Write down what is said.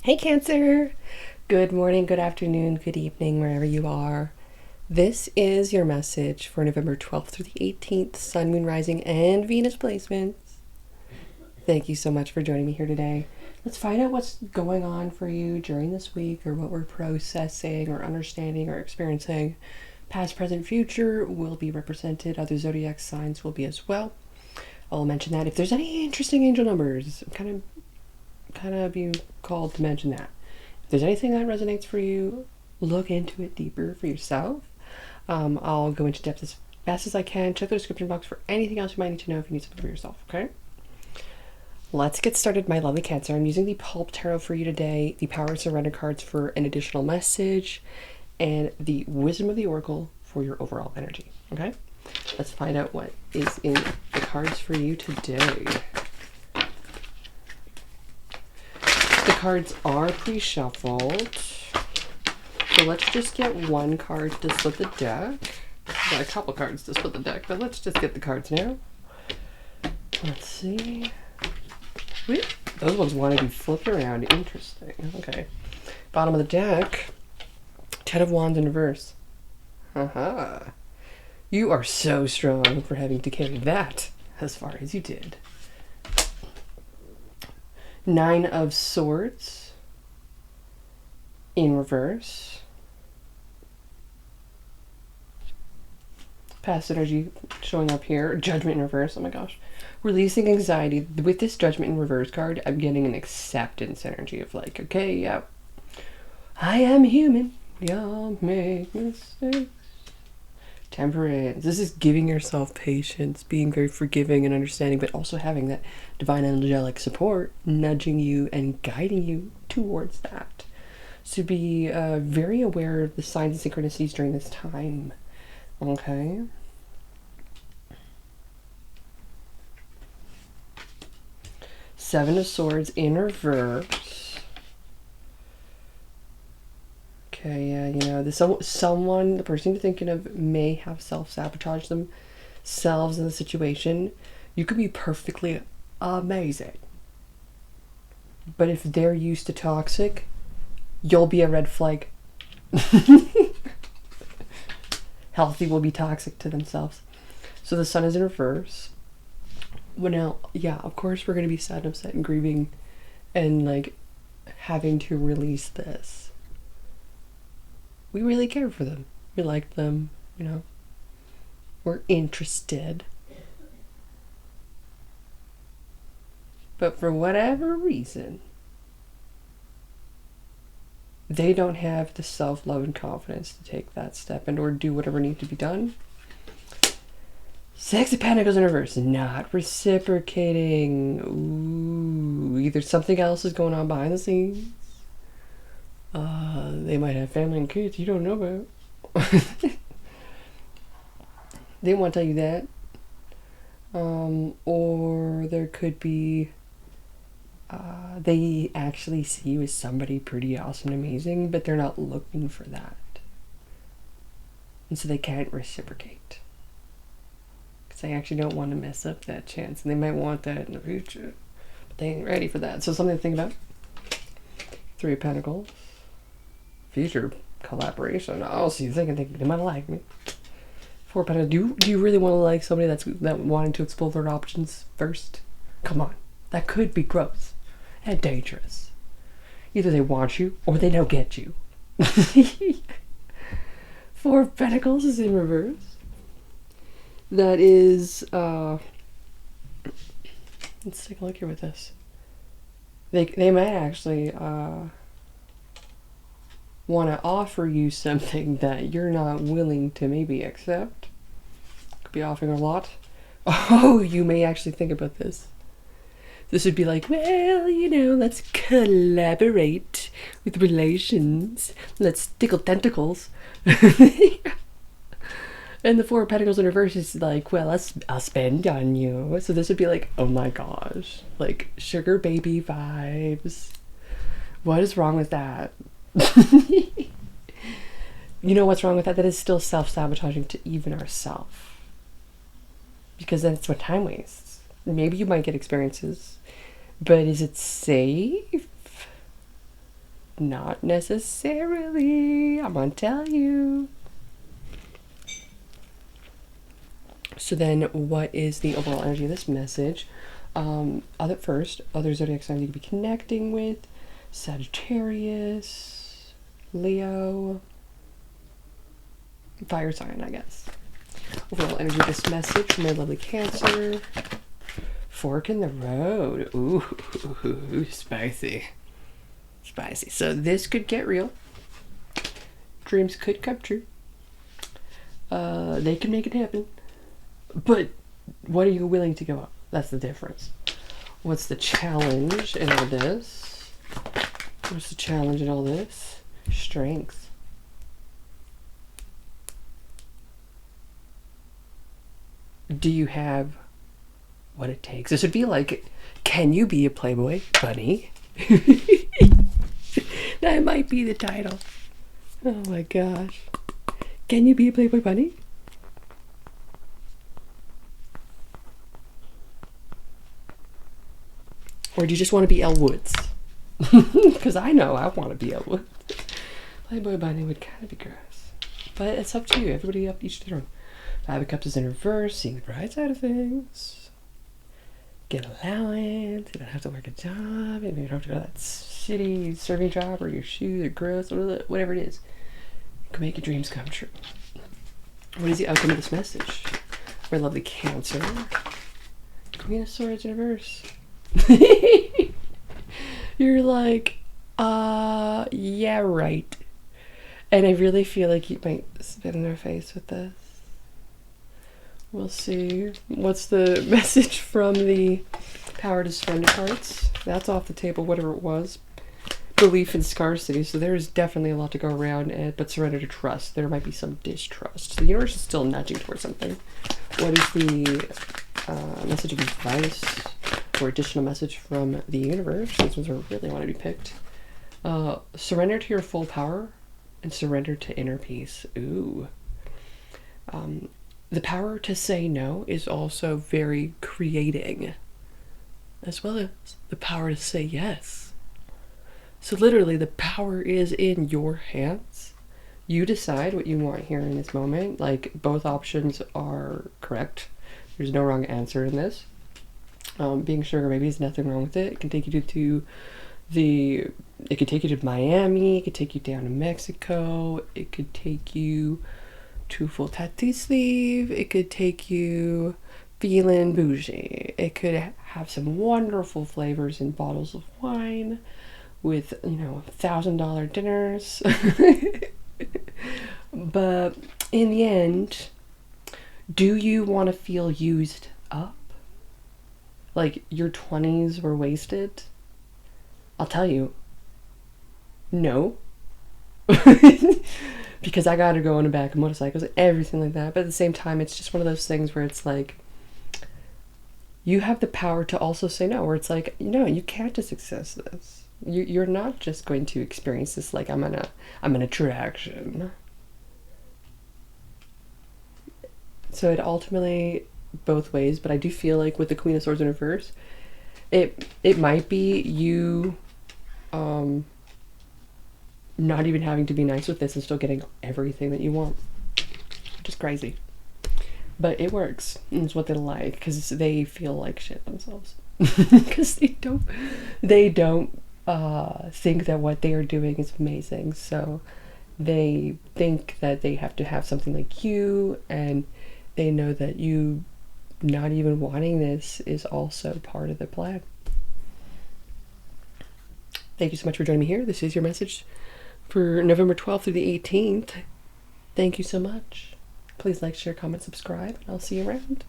Hey Cancer! Good morning, good afternoon, good evening, wherever you are. This is your message for November 12th through the 18th, Sun, Moon, Rising, and Venus placements. Thank you so much for joining me here today. Let's find out what's going on for you during this week, or what we're processing, or understanding, or experiencing. Past, present, future will be represented. Other zodiac signs will be as well. I'll mention that if there's any interesting angel numbers, kind of be called to mention that. If there's anything that resonates for you, look into it deeper for yourself. I'll go into depth as fast as I can. Check the description box for anything else you might need to know if you need something for yourself, okay? Let's get started, my lovely Cancer. I'm using the Pulp Tarot for you today, the Power of Surrender cards for an additional message, and the Wisdom of the Oracle for your overall energy, okay? Let's find out what is in the cards for you today. The cards are pre-shuffled, so let's just get one card to split the deck. Got a couple cards to split the deck, but let's just get the cards now. Let's see. Wait, those ones want to be flipped around. Interesting. Okay. Bottom of the deck, Ten of Wands in reverse. Haha. You are so strong for having to carry that as far as you did. Nine of Swords in reverse. Past energy showing up here. Judgment in reverse. Oh my gosh. Releasing anxiety. With this Judgment in reverse card, I'm getting an acceptance energy of like, okay, yeah, I am human. Y'all make mistakes. Temperance. This is giving yourself patience, being very forgiving and understanding, but also having that divine angelic support nudging you and guiding you towards that. So be very aware of the signs and synchronicities during this time. Okay. Seven of Swords in reverse. Okay, yeah, you know, someone, the person you're thinking of may have self-sabotaged themselves in the situation. You could be perfectly amazing, but if they're used to toxic, you'll be a red flag. Healthy will be toxic to themselves. So the Sun is in reverse. Well, now, yeah, of course we're going to be sad and upset and grieving and like having to release this. We really care for them. We like them, you know. We're interested. But for whatever reason, they don't have the self-love and confidence to take that step and or do whatever needs to be done. Six of Pentacles in reverse, not reciprocating. Ooh, either something else is going on behind the scenes. They might have family and kids you don't know about. They won't tell you that. Or there could be they actually see you as somebody pretty awesome and amazing, but they're not looking for that. And so they can't reciprocate. Because they actually don't want to mess up that chance. And they might want that in the future. But they ain't ready for that. So something to think about. Three of Pentacles. Future collaboration. Oh, so you thinking they might like me. Four of Pentacles. Do you really want to like somebody that's wanting to explore their options first? Come on. That could be gross and dangerous. Either they want you or they don't get you. Four of Pentacles is in reverse. That is, let's take a look here with this. They might actually want to offer you something that you're not willing to maybe accept. Could be offering a lot. Oh, you may actually think about this. This would be like, well, you know, let's collaborate with relations. Let's tickle tentacles. And the Four of Pentacles in reverse is like, well, I'll spend on you. So this would be like, oh my gosh. Like, sugar baby vibes. What is wrong with that? You know what's wrong with that? That is still self-sabotaging to even ourselves. Because then it's what time wastes. Maybe you might get experiences, but is it safe? Not necessarily. I'm gonna tell you. So then, what is the overall energy of this message? Other zodiac signs you could be connecting with: Sagittarius, Leo, fire sign, I guess. Overall energy of this message from my lovely Cancer. Fork in the road. Ooh, spicy. Spicy. So this could get real. Dreams could come true. They can make it happen. But what are you willing to go up? That's the difference. What's the challenge in all this? What's the challenge in all this? Strength. Do you have what it takes? This would be like, can you be a Playboy bunny? That might be the title. Oh my gosh. Can you be a Playboy bunny? Or do you just want to be Elle Woods? Because I know I want to be Elle Woods. Playboy bunny would kind of be gross. But it's up to you. Everybody up each to their own. Five of Cups is in reverse, seeing the bright side of things. Get allowance. You don't have to work a job. Maybe you don't have to go to that shitty serving job, or your shoes are gross, or whatever it is. You can make your dreams come true. What is the outcome of this message? My lovely Cancer. Queen of Swords in reverse. You're like, yeah, right. And I really feel like you might spit in their face with this. We'll see. What's the message from the Power to Surrender cards? That's off the table, whatever it was. Belief in scarcity. So there is definitely a lot to go around, but surrender to trust. There might be some distrust. So the universe is still nudging towards something. What is the message of advice or additional message from the universe? These ones are really want to be picked. Surrender to your full power and surrender to inner peace. Ooh. The power to say no is also very creating, as well as the power to say yes. So literally the power is in your hands. You decide what you want here in this moment. Like, both options are correct. There's no wrong answer in this. Being sugar baby is nothing wrong with it. It can take you to it could take you to Miami, it could take you down to Mexico, it could take you to full tattoo sleeve, it could take you feeling bougie, it could have some wonderful flavors in bottles of wine with, you know, $1,000 dinners. But in the end, do you want to feel used up? Like your 20s were wasted? I'll tell you, no. Because I got to go on the back of motorcycles and everything like that. But at the same time, it's just one of those things where it's like, you have the power to also say no, where it's like, no, you can't just access this. You're not just going to experience this like I'm an attraction. So it ultimately both ways, but I do feel like with the Queen of Swords in reverse, it might be you not even having to be nice with this and still getting everything that you want, which is crazy. But it works, and it's what they like, because they feel like shit themselves. Because they don't think that what they are doing is amazing, so they think that they have to have something like you, and they know that you not even wanting this is also part of the plan. Thank you so much for joining me here. This is your message for November 12th through the 18th. Thank you so much. Please like, share, comment, subscribe, and I'll see you around.